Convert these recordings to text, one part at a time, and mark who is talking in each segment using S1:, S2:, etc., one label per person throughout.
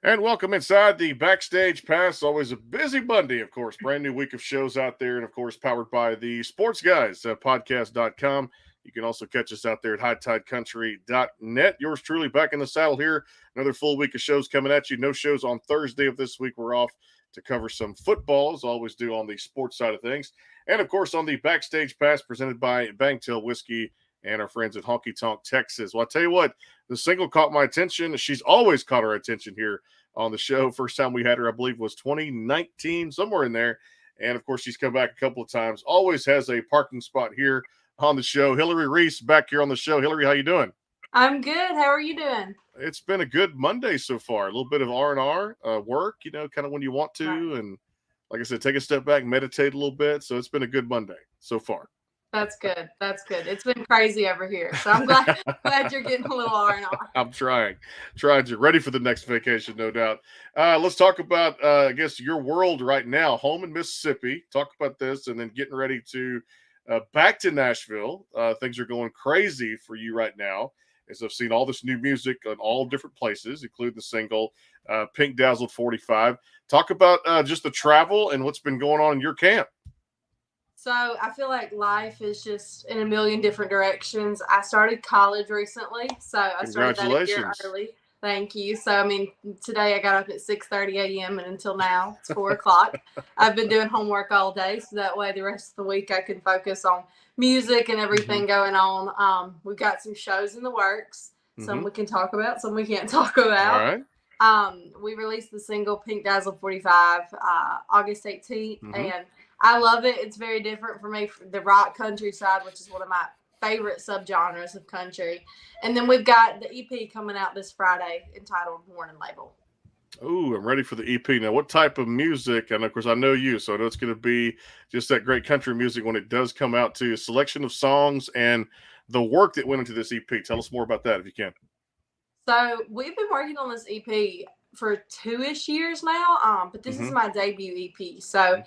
S1: And welcome inside the Backstage Pass. Always a busy Monday, of course. Brand new week of shows out there, and of course, powered by the Sports Guys podcast.com. You can also catch us out there at hightidecountry.net. Yours truly back in the saddle here. Another full week of shows coming at you. No shows on Thursday of this week. We're off to cover some football, as always do on the sports side of things. And of course, on the Backstage Pass presented by Bangtail Whiskey and our friends at Honky Tonk Texas. Well, I tell you what, the single caught my attention. She's always caught our attention here on the show. First time we had her, I believe, was 2019, somewhere in there. And, of course, she's come back a couple of times. Always has a parking spot here on the show. Hillary Reese back here on the show. Hillary, how you doing?
S2: I'm good. How are you doing?
S1: It's been a good Monday so far. A little bit of R&R work, kind of when you want to. Right. And, like I said, take a step back, meditate a little bit. So it's been a good Monday so far.
S2: That's good. That's good. It's been crazy over here. So I'm glad you're getting a little R&R.
S1: I'm trying to ready for the next vacation, no doubt. Let's talk about, I guess, your world right now, home in Mississippi. Talk about this and then getting ready to back to Nashville. Things are going crazy for you right now, as I've seen all this new music on all different places, including the single Pink Dazzled 45. Talk about just the travel and what's been going on in your camp.
S2: So I feel like life is just in a million different directions. I started college recently, so I started that a year early. Thank you. So, I mean, today I got up at 6:30 a.m. and until now it's 4 o'clock. I've been doing homework all day, so that way the rest of the week I can focus on music and everything going on. We've got some shows in the works. Some we can talk about, some we can't talk about.
S1: All right.
S2: We released the single Pink Dazzle 45 August 18th, and I love it. It's very different for me, the rock country side, which is one of my favorite subgenres of country. And then we've got the EP coming out this Friday entitled Warning Label.
S1: Oh, I'm ready for the EP. Now, what type of music? And, of course, I know you, so I know it's going to be just that great country music when it does come out, to a selection of songs and the work that went into this EP. Tell us more about that if you can.
S2: So we've been working on this EP for 2-ish years now, but this is my debut EP. So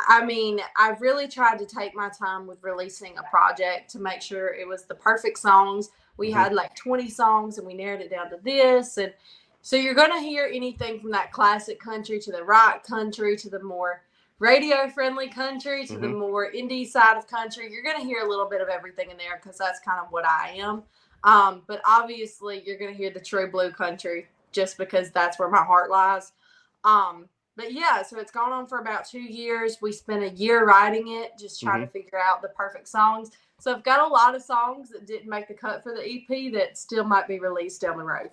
S2: I mean, I really tried to take my time with releasing a project to make sure it was the perfect songs. We had like 20 songs and we narrowed it down to this. And so you're going to hear anything from that classic country to the rock country to the more radio friendly country to the more indie side of country. You're going to hear a little bit of everything in there because that's kind of what I am. But obviously you're going to hear the true blue country just because that's where my heart lies. But yeah, so it's gone on for about 2 years. We spent a year writing it, just trying to figure out the perfect songs. So I've got a lot of songs that didn't make the cut for the EP that still might be released down the road.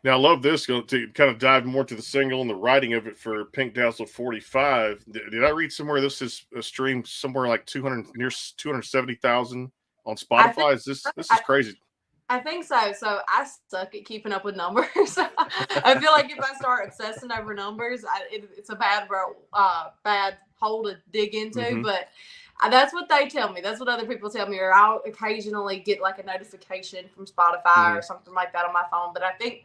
S1: Now, I love this. Going to kind of dive more to the single and the writing of it for Pink Dazzle 45. Did I read somewhere this is a stream somewhere like 270,000 on Spotify? This is crazy.
S2: I think so. So I suck at keeping up with numbers. I feel like if I start obsessing over numbers, it's a bad hole to dig into. But that's what they tell me. That's what other people tell me. Or I'll occasionally get like a notification from Spotify or something like that on my phone. But I think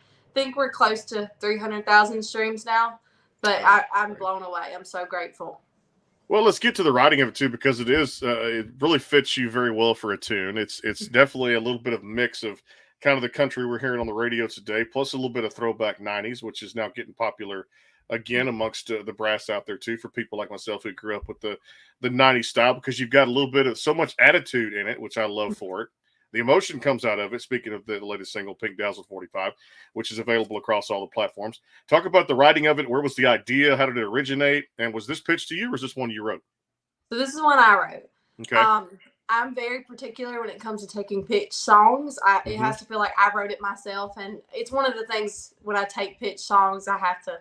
S2: we're close to 300,000 streams now. But I'm blown away. I'm so grateful.
S1: Well, let's get to the writing of it too, because it is it really fits you very well for a tune. It's definitely a little bit of a mix of kind of the country we're hearing on the radio today, plus a little bit of throwback 90s, which is now getting popular again amongst the brass out there too, for people like myself who grew up with the 90s style, because you've got a little bit of so much attitude in it, which I love for it. The emotion comes out of it. Speaking of the latest single, Pink Dazzle 45, which is available across all the platforms. Talk about the writing of it. Where was the idea? How did it originate? And was this pitched to you, or is this one you wrote?
S2: So this is one I wrote.
S1: Okay.
S2: I'm very particular when it comes to taking pitch songs. It has to feel like I wrote it myself. And it's one of the things when I take pitch songs, I have to,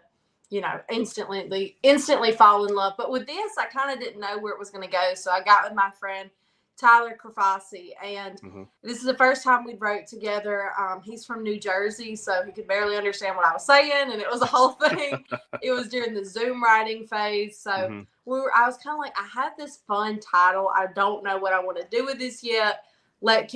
S2: instantly fall in love. But with this, I kind of didn't know where it was going to go. So I got with my friend Tyler Krafasi, and this is the first time we wrote together. He's from New Jersey, so he could barely understand what I was saying, and it was a whole thing. It was during the Zoom writing phase, so I was kind of like, I had this fun title. I don't know what I want to do with this yet. Let's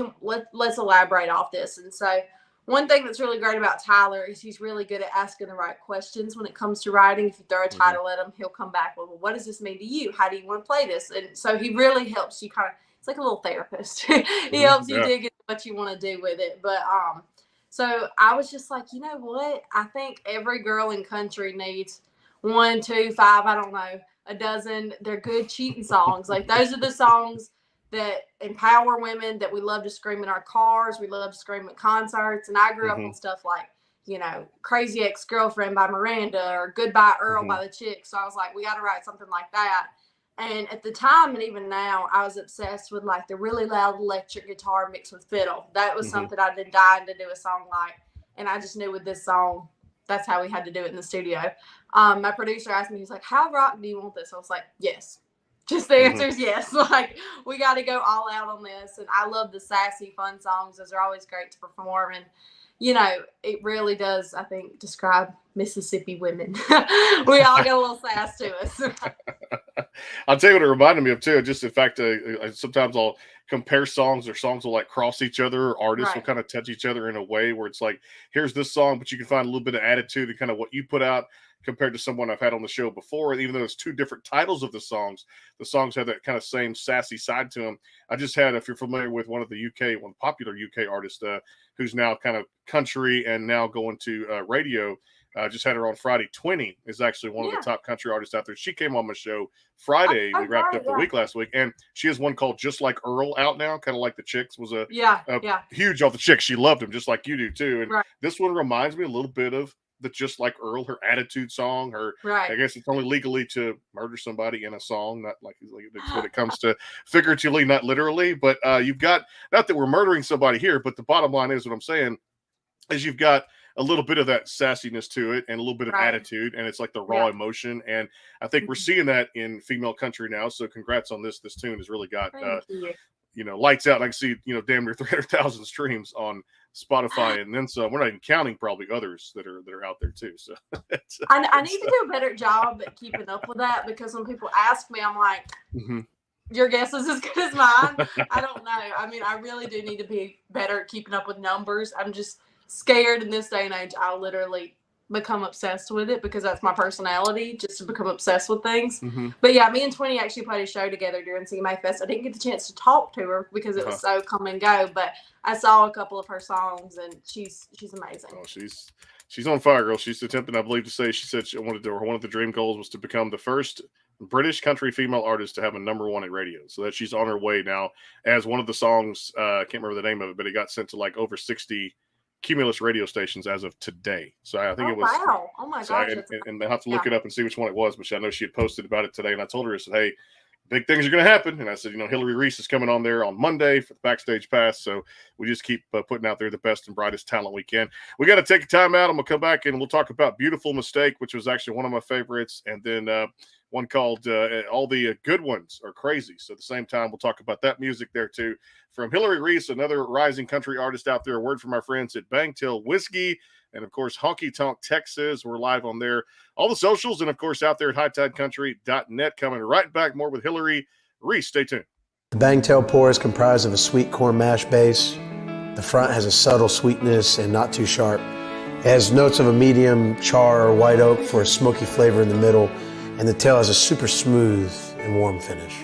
S2: elaborate off this. And so one thing that's really great about Tyler is he's really good at asking the right questions when it comes to writing. If you throw a title at him, he'll come back with, well, what does this mean to you? How do you want to play this? And so he really helps you kind of, it's like a little therapist. He helps you dig into what you want to do with it. But So I was just like, you know what? I think every girl in country needs 1, 2, 5, I don't know, a dozen. They're good cheating songs. Like those are the songs that empower women, that we love to scream in our cars. We love to scream at concerts. And I grew up on stuff like, you know, Crazy Ex-Girlfriend by Miranda or Goodbye Earl by the Chicks. So I was like, we got to write something like that. And at the time, and even now, I was obsessed with like the really loud electric guitar mixed with fiddle. That was something I'd been dying to do a song like. And I just knew with this song, that's how we had to do it in the studio. My producer asked me, he's like, how rock do you want this? I was like, yes. Just the answer is yes. Like, we got to go all out on this. And I love the sassy, fun songs. Those are always great to perform. And, you know, it really does, I think, describe Mississippi women. We all got a little sass to us.
S1: I'll tell you what it reminded me of, too. Just the fact sometimes I'll compare songs, or songs will like cross each other, or artists will kind of touch each other in a way where it's like, here's this song, but you can find a little bit of attitude and kind of what you put out compared to someone I've had on the show before. And even though it's two different titles of the songs have that kind of same sassy side to them. I just had, if you're familiar with one popular UK artist who's now kind of country and now going to radio, just had her on Friday. 20 is actually one of the top country artists out there. She came on my show Friday. We wrapped up the week last week, and she has one called Just Like Earl out now, kind of like the Chicks was a huge off the Chicks. She loved him just like you do too. And this one reminds me a little bit of the Just Like Earl, her attitude song. I guess it's only legally to murder somebody in a song, not like when it comes to figuratively, not literally. But you've got, not that we're murdering somebody here, but the bottom line is, what I'm saying is, you've got a little bit of that sassiness to it and a little bit of attitude, and it's like the raw emotion. And I think we're seeing that in female country now. So congrats on this. This tune has really got lights out. I can see, damn near 300,000 streams on Spotify, and then some. We're not even counting probably others that are out there too. So
S2: I need to do a better job at keeping up with that, because when people ask me, I'm like, your guess is as good as mine. I don't know. I mean, I really do need to be better at keeping up with numbers. I'm just scared in this day and age. I'll literally become obsessed with it, because that's my personality, just to become obsessed with things. But yeah, me and 20 actually played a show together during CMA Fest. I didn't get the chance to talk to her because it was so come and go, but I saw a couple of her songs, and she's amazing.
S1: Oh, she's on fire, girl. She's attempting, I believe, to say, she said one of the dream goals was to become the first British country female artist to have a #1 at radio. So that she's on her way now, as one of the songs, I can't remember the name of it, but it got sent to like over 60 Cumulus radio stations as of today. So I think it was.
S2: Wow. Oh my gosh.
S1: And I have to look it up and see which one it was, but I know she had posted about it today, and I told her, I said, hey, big things are going to happen. And I said, Hillary Reese is coming on there on Monday for the Backstage Pass. So we just keep putting out there the best and brightest talent we can. We got to take a time out. I'm going to come back and we'll talk about Beautiful Mistake, which was actually one of my favorites. And then one called All the Good Ones Are Crazy. So at the same time, we'll talk about that music there too. From Hillary Reese, another rising country artist out there. A word from our friends at Bangtail Whiskey. And, of course, Honky Tonk Texas. We're live on there. All the socials, and, of course, out there at hightidecountry.net. Coming right back. More with Hillary Reese. Stay tuned.
S3: The Bangtail pour is comprised of a sweet corn mash base. The front has a subtle sweetness and not too sharp. It has notes of a medium char or white oak for a smoky flavor in the middle. And the tail has a super smooth and warm finish.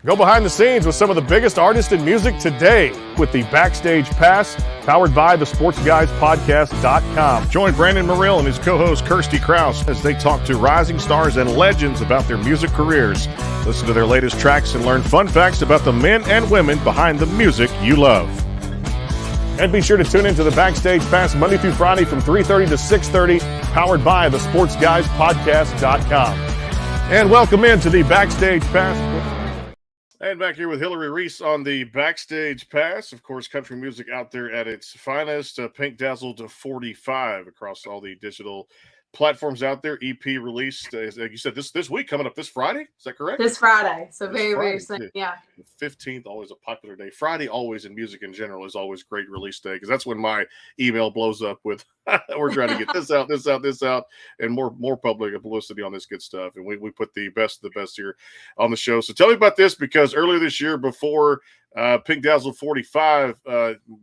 S1: Go behind the scenes with some of the biggest artists in music today with the Backstage Pass, powered by the SportsGuysPodcast.com. Join Brandon Morrill and his co-host Kirsty Krause as they talk to rising stars and legends about their music careers. Listen to their latest tracks and learn fun facts about the men and women behind the music you love. And be sure to tune into the Backstage Pass Monday through Friday from 3:30 to 6:30, powered by the SportsGuysPodcast.com. And welcome into the Backstage Pass. And back here with Hillary Reese on the Backstage Pass. Of course, country music out there at its finest. Pink Dazzled 45 across all the digital platforms out there. EP released, like you said, this week, coming up this Friday. Is that correct?
S2: This Friday. So very soon. Yeah.
S1: The 15th, always a popular day. Friday, always in music in general, is always great release day, because that's when my email blows up with, we're trying to get this out, and more public publicity on this good stuff. And we put the best of the best here on the show. So tell me about this, because earlier this year, before Pink Dazzled 45,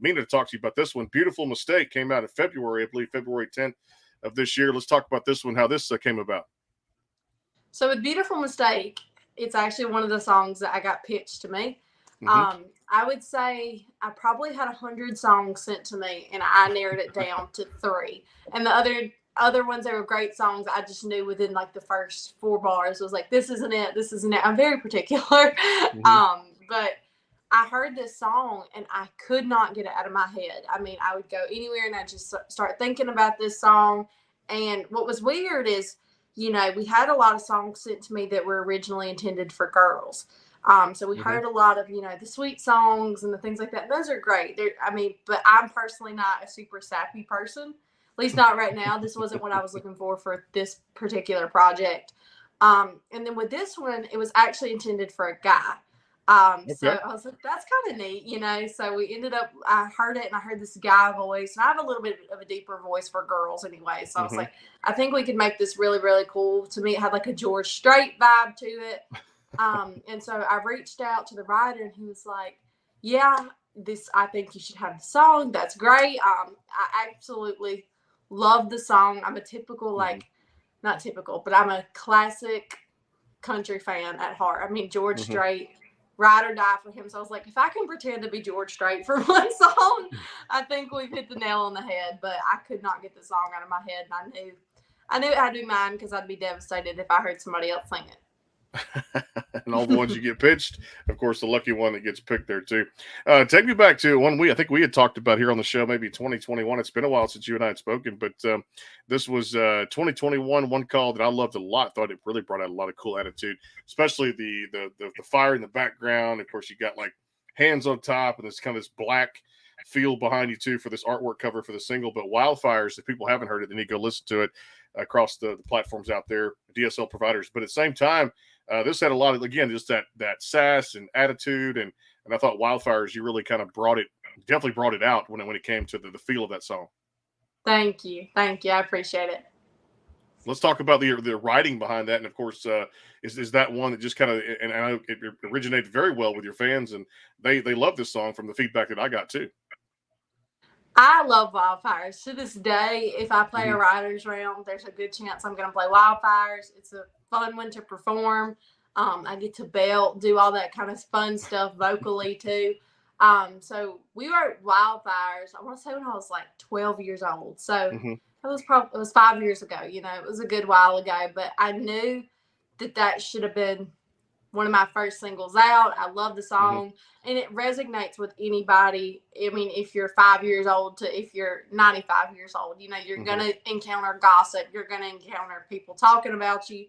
S1: meaning to talk to you about this one, Beautiful Mistake came out in February, I believe February 10th. Of this year. Let's talk about this one, how this came about.
S2: So with Beautiful Mistake, it's actually one of the songs that I got pitched to me. I would say I probably had 100 songs sent to me, and I narrowed it down to 3. And the other ones that were great songs, I just knew within like the first 4 bars was like, this isn't it, this isn't it. I'm very particular. But I heard this song and I could not get it out of my head. I mean, I would go anywhere and I just start thinking about this song. And what was weird is, we had a lot of songs sent to me that were originally intended for girls. So we heard a lot of, the sweet songs and the things like that. Those are great. But I'm personally not a super sappy person, at least not right now. This wasn't what I was looking for this particular project. And then with this one, it was actually intended for a guy. So I was like, that's kind of neat, So we ended up, I heard it and I heard this guy voice, and I have a little bit of a deeper voice for girls anyway. So I was like, I think we could make this really, really cool. To me, it had like a George Strait vibe to it. And so I reached out to the writer and he was like, yeah, I think you should have the song. That's great. I absolutely love the song. I'm a typical, not typical, but I'm a classic country fan at heart. I mean, George Strait, ride or die for him. So I was like, if I can pretend to be George Strait for one song, I think we've hit the nail on the head. But I could not get the song out of my head, and I knew it had to be mine because I'd be devastated if I heard somebody else sing it.
S1: And all the ones you get pitched, of course, the lucky one that gets picked there too. Take me back to one I think we had talked about here on the show, maybe 2021. It's been a while since you and I had spoken, but this was 2021. One call that I loved a lot. Thought it really brought out a lot of cool attitude, especially the fire in the background. Of course, you got like hands on top, and this kind of this black feel behind you too for this artwork cover for the single. But Wildfires, if people haven't heard it, they need to go listen to it across the platforms out there, DSL providers. But at the same time, this had a lot of, again, just that sass and attitude, and I thought Wildfires, you really kind of definitely brought it out when it came to the feel of that song.
S2: Thank you, I appreciate it.
S1: Let's talk about the writing behind that, and of course, is that one that just kind of, and I know it originated very well with your fans, and they love this song from the feedback that I got too.
S2: I love Wildfires. To this day, if I play a writer's round, there's a good chance I'm going to play Wildfires. It's a fun one to perform. I get to belt, do all that kind of fun stuff vocally too. So we wrote Wildfires, I want to say when I was like 12 years old. So it was 5 years ago. It was a good while ago, but I knew that should have been one of my first singles out. I love the song, and it resonates with anybody. I mean, if you're 5 years old to if you're 95 years old, you're going to encounter gossip. You're going to encounter people talking about you.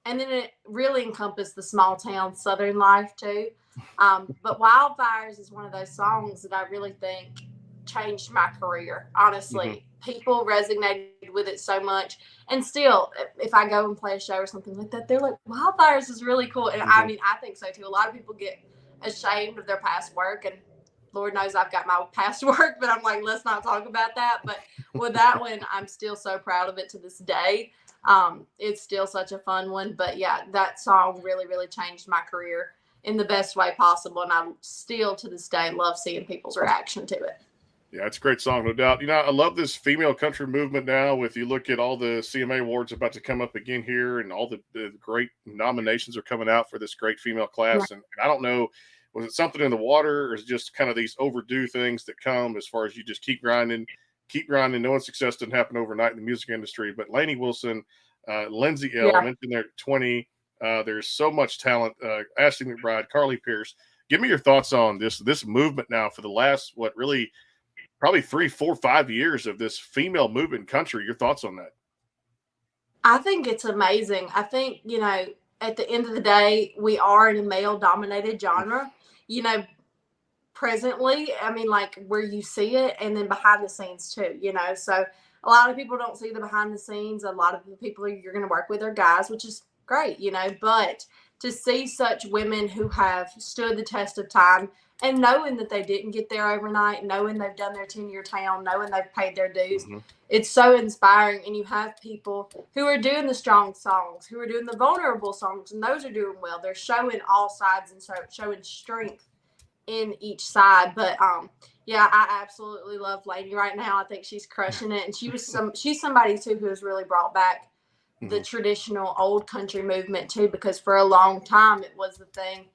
S2: And then it really encompassed the small town Southern life too. But Wildfires is one of those songs that I really think changed my career. Honestly, people resonated with it so much. And still, if I go and play a show or something like that, they're like, Wildfires is really cool. And I mean, I think so too. A lot of people get ashamed of their past work, and Lord knows I've got my past work, but I'm like, let's not talk about that. But with that one, I'm still so proud of it to this day. It's still such a fun one. But yeah, that song really, really changed my career in the best way possible. And I still to this day love seeing people's reaction to it.
S1: Yeah, it's a great song, no doubt. I love this female country movement now. If you look at all the CMA awards about to come up again here, and all the great nominations are coming out for this great female class. And I don't know, was it something in the water, or is it just kind of these overdue things that come as far as you just keep grinding, knowing success doesn't happen overnight in the music industry. But Lainey Wilson, Lindsay L, mentioned there at 20. There's so much talent. Ashley McBride, Carly Pierce. Give me your thoughts on this movement now for the last, probably 3, 4, 5 years of this female movement in country. Your thoughts on that?
S2: I think it's amazing. I think, at the end of the day, we are in a male-dominated genre, presently. I mean, like where you see it, and then behind the scenes too, So a lot of people don't see the behind the scenes. A lot of the people you're going to work with are guys, which is great, but to see such women who have stood the test of time, and knowing that they didn't get there overnight, knowing they've done their 10-year town, knowing they've paid their dues, it's so inspiring. And you have people who are doing the strong songs, who are doing the vulnerable songs, and those are doing well. They're showing all sides and showing strength in each side. But yeah, I absolutely love Lainey right now. I think she's crushing it, and she's somebody too who has really brought back the traditional old country movement too, because for a long time it was the thing.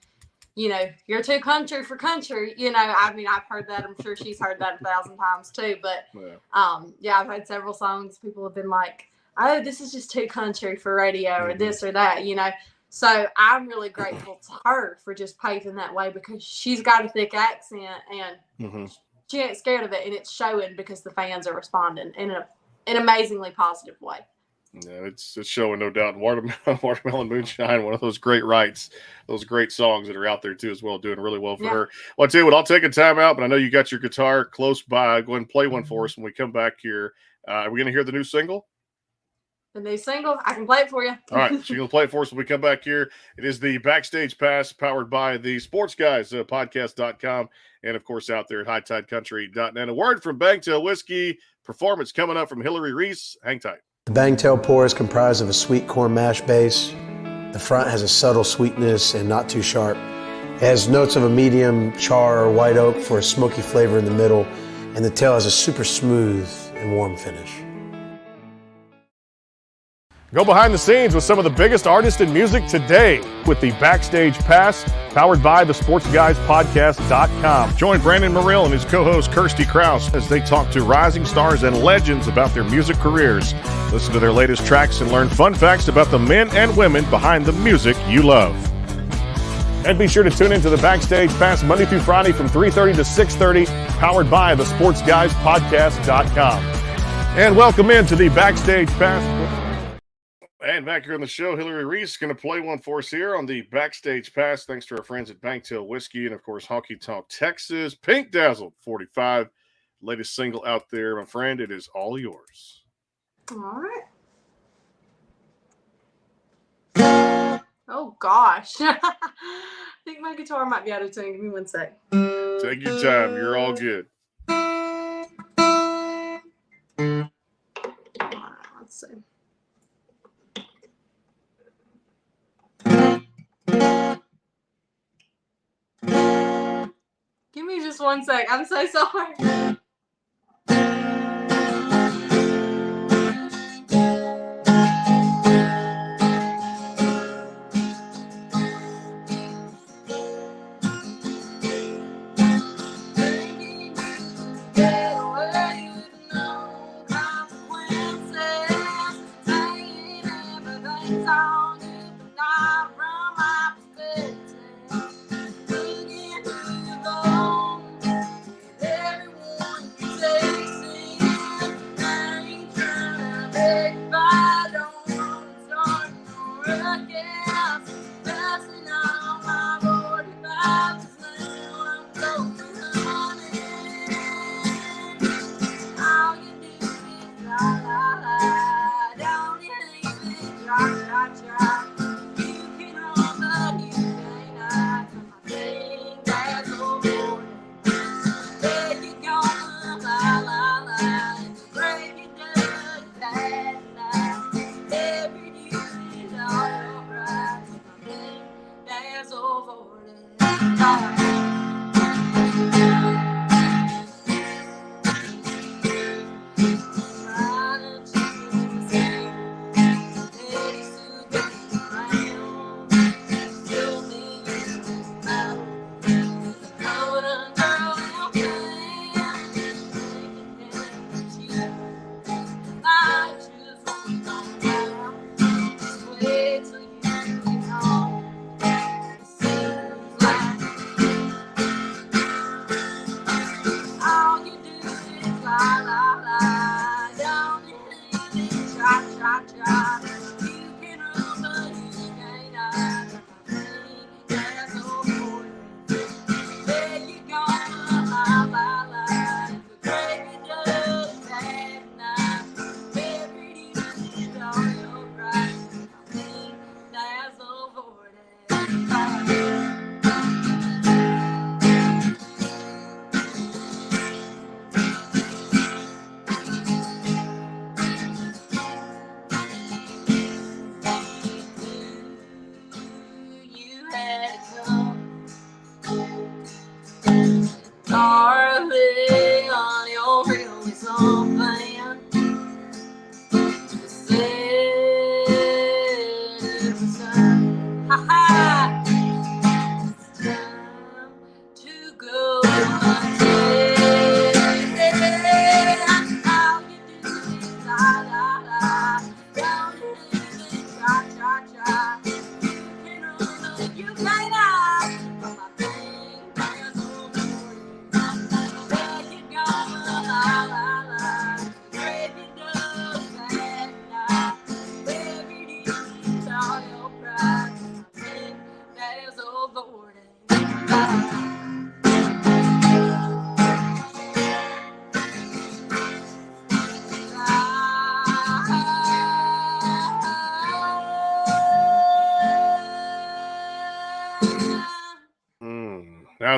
S2: you're too country for country. I mean, I've heard that. I'm sure she's heard that 1,000 times too. But I've had several songs. People have been like, "Oh, this is just too country for radio," or this or that. So I'm really grateful to her for just paving that way, because she's got a thick accent and she ain't scared of it, and it's showing because the fans are responding in an amazingly positive way.
S1: Yeah, it's showing, no doubt. Watermelon Moonshine, one of those great rights, those great songs that are out there too as well, doing really well for her. Well, I'll tell you what, I'll take a time out, but I know you got your guitar close by. Go ahead and play one for us when we come back here. Are we going to hear the new single?
S2: The new single? I can play it for you.
S1: All right, she's going to play it for us when we come back here. It is the Backstage Pass, powered by the Sports Guys podcast.com, and of course out there at hightidecountry.net. A word from Bangtail Whiskey. Performance coming up from Hillary Reese. Hang tight.
S3: The Bangtail pour is comprised of a sweet corn mash base. The front has a subtle sweetness and not too sharp. It has notes of a medium char or white oak for a smoky flavor in the middle, and the tail has a super smooth and warm finish.
S1: Go behind the scenes with some of the biggest artists in music today with the Backstage Pass, powered by the SportsGuysPodcast.com. Join Brandon Morrill and his co-host Kirsty Krause as they talk to rising stars and legends about their music careers. Listen to their latest tracks and learn fun facts about the men and women behind the music you love. And be sure to tune into the Backstage Pass Monday through Friday from 3:30 to 6:30, powered by the SportsGuysPodcast.com. And welcome into the Backstage Pass. And back here on the show, Hillary Reese is going to play one for us here on the Backstage Pass, thanks to our friends at Bangtail Whiskey and, of course, Honky Tonk Texas. Pink Dazzle 45, latest single out there, my friend. It is all yours.
S2: All right. Oh, gosh. I think my guitar might be out of tune. Give me one sec.
S1: Take your time. You're all good.
S2: All right, let's see. Give me just one sec. I'm so sorry.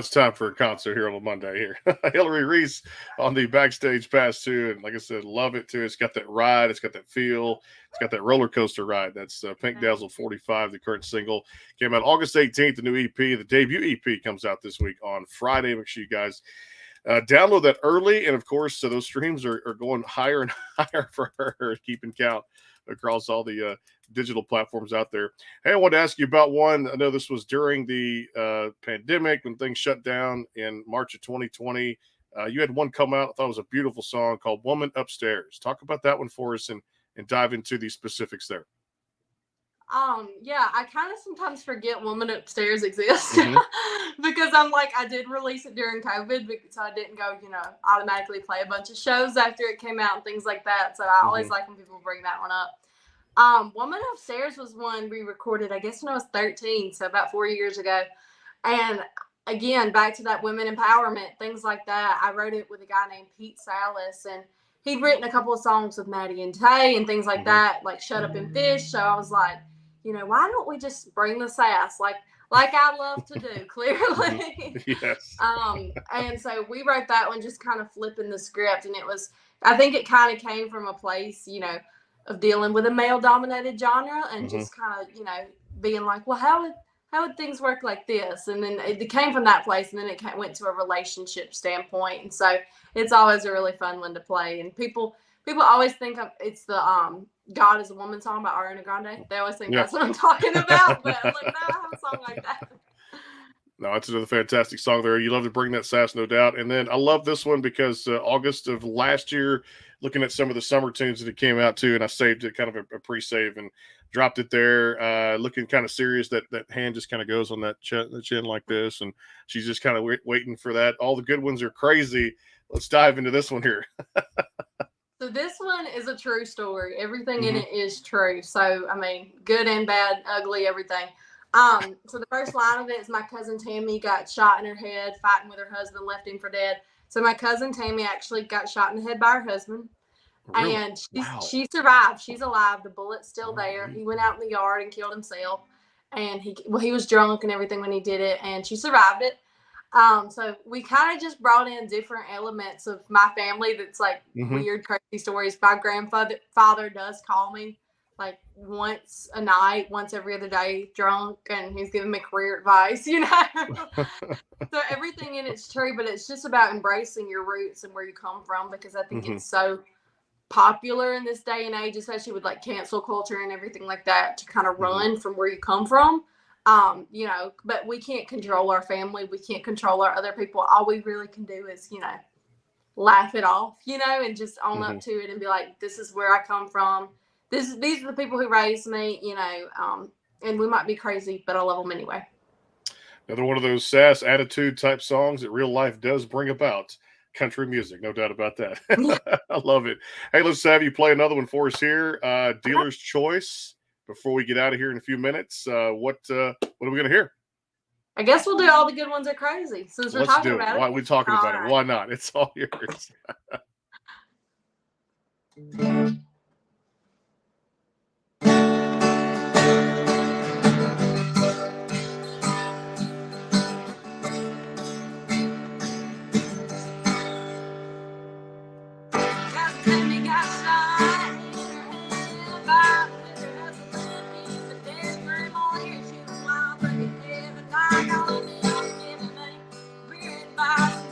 S1: it's time for a concert here on a Monday here. Hillary Reese on the Backstage Pass too, and like I said, love it too. It's got that ride, it's got that feel, it's got that roller coaster ride. That's Pink Dazzle 45, the current single. Came out August 18th, the new EP. The debut EP comes out this week on Friday. Make sure you guys download that early, and of course, those streams are going higher and higher for her, keeping count across all the digital platforms out there. Hey, I wanted to ask you about one. I know this was during the pandemic when things shut down in March of 2020. You had one come out. I thought it was a beautiful song called "Woman Upstairs." Talk about that one for us and dive into the specifics there.
S2: Yeah, I kind of sometimes forget Woman Upstairs exists because I'm like, I did release it during COVID, so I didn't go, automatically play a bunch of shows after it came out and things like that. So I always like when people bring that one up. Woman Upstairs was one we recorded, I guess, when I was 13, so about 4 years ago. And again, back to that women empowerment, things like that. I wrote it with a guy named Pete Salas, and he'd written a couple of songs with Maddie and Tay and things like that, like Shut Up and Fish. So I was like, why don't we just bring the sass like I love to do, clearly.
S1: Yes.
S2: And so we wrote that one just kind of flipping the script. And I think it kind of came from a place, of dealing with a male-dominated genre and just kind of, being like, well, how would things work like this? And then it came from that place, and then it went to a relationship standpoint. And so it's always a really fun one to play. And people always think it's the God is a Woman song by Ariana Grande. They always think that's what I'm talking about. But I'm like, no, I have a song like that.
S1: No, it's another fantastic song there. You love to bring that sass, no doubt. And then I love this one because August of last year, looking at some of the summer tunes that it came out to, and I saved it, kind of a pre-save, and dropped it there, looking kind of serious. That hand just kind of goes on the chin like this, and she's just kind of waiting for that. All the good ones are crazy. Let's dive into this one here.
S2: So this one is a true story. Everything in it is true. So, I mean, good and bad, ugly, everything. So the first line of it is my cousin Tammy got shot in her head, fighting with her husband, left him for dead. So my cousin Tammy actually got shot in the head by her husband. Really? And she survived. She's alive. The bullet's still there. He went out in the yard and killed himself. And he was drunk and everything when he did it, and she survived it. So we kind of just brought in different elements of my family that's like weird, crazy stories. My grandfather does call me like once a night, once every other day, drunk, and he's giving me career advice, So everything in it's true, but it's just about embracing your roots and where you come from, because I think it's so popular in this day and age, especially with like cancel culture and everything like that, to kind of run from where you come from. But we can't control our family. We can't control our other people. All we really can do is, laugh it off, and just own up to it and be like, this is where I come from. These are the people who raised me, and we might be crazy, but I love them anyway.
S1: Another one of those sass attitude type songs that real life does bring about country music. No doubt about that. I love it. Hey, let's have you play another one for us here. Dealer's Choice. Before we get out of here in a few minutes, what are we going to hear?
S2: I guess we'll do All the Good Ones Are Crazy. Since we're talking about it.
S1: Why are we talking about it? Why not? It's all yours.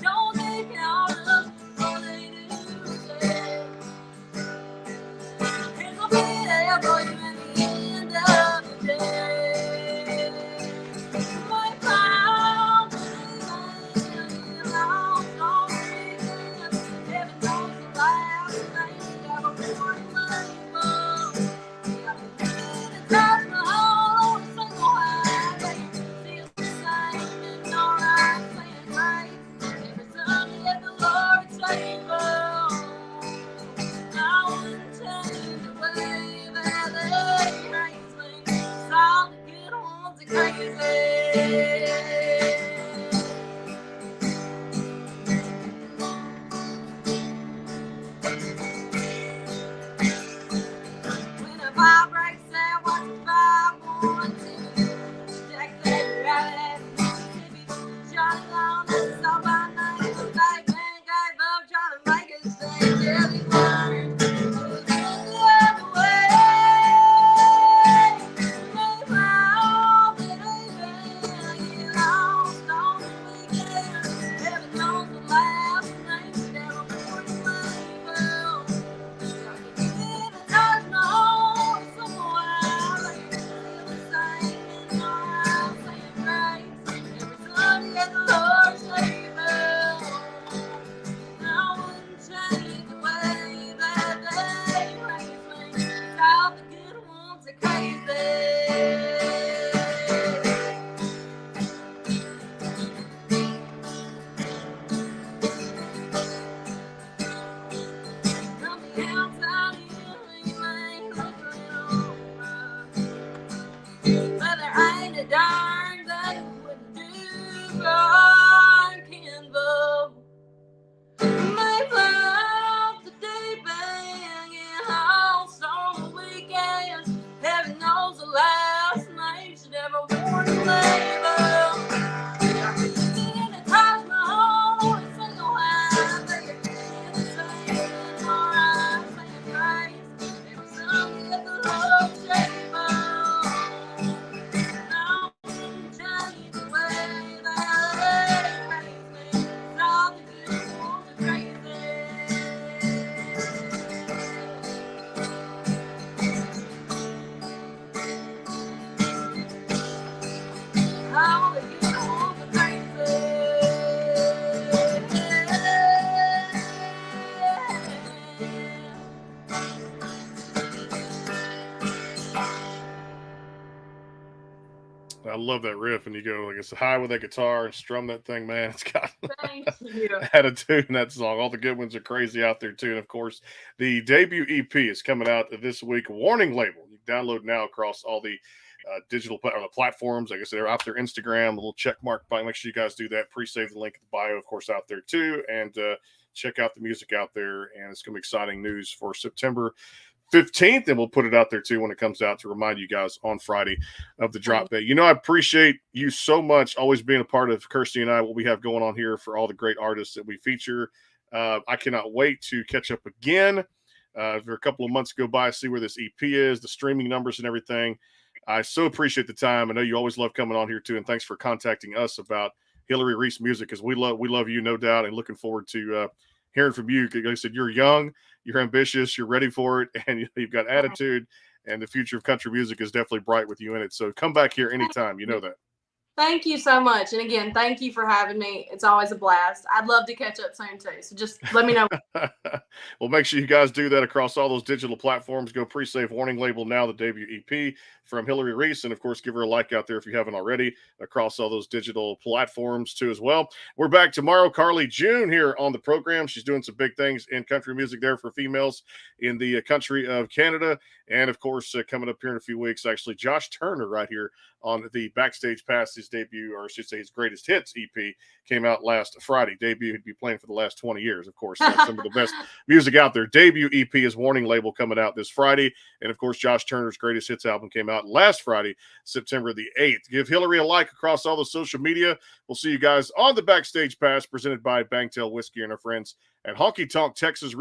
S4: Don't take it all up, all they do.
S1: I love that riff, and you go like it's high with that guitar and strum that thing, man. It's got
S2: Thank you.
S1: attitude in that song. All the good ones are crazy out there too. And of course, the debut EP is coming out this week. Warning Label. You can download now across all the digital platforms. I guess they're out there. Instagram, a little check mark button. Make sure you guys do that. Pre-save the link in the bio, of course, out there too, and check out the music out there. And it's gonna be exciting news for September 15th, and we'll put it out there too when it comes out to remind you guys on Friday of the drop date. You know, I appreciate you so much always being a part of Kirsty and I, what we have going on here for all the great artists that we feature. I cannot wait to catch up again. For a couple of months go by, see where this EP is, the streaming numbers and everything. I so appreciate the time. I know you always love coming on here too, and thanks for contacting us about Hillary Reese music, because we love you, no doubt, and looking forward to hearing from you. Like I said, you're young, you're ambitious, you're ready for it, and you've got attitude, and the future of country music is definitely bright with you in it. So come back here anytime. You know that.
S2: Thank you so much. And again, thank you for having me. It's always a blast. I'd love to catch up soon too. So just let me know.
S1: Well, make sure you guys do that across all those digital platforms. Go pre-save Warning Label now, the debut EP from Hillary Reese. And of course, give her a like out there if you haven't already across all those digital platforms too as well. We're back tomorrow. Carly June here on the program. She's doing some big things in country music there for females in the country of Canada. And of course, coming up here in a few weeks, actually, Josh Turner right here on the Backstage Pass. His debut, or I should say his greatest hits EP, came out last Friday. Debut he'd be playing for the last 20 years, of course. Some of the best music out there. Debut EP is Warning Label coming out this Friday. And of course, Josh Turner's greatest hits album came out last Friday, September the 8th. Give Hillary a like across all the social media. We'll see you guys on the Backstage Pass presented by Bangtail Whiskey and our friends at Honky Tonk Texas.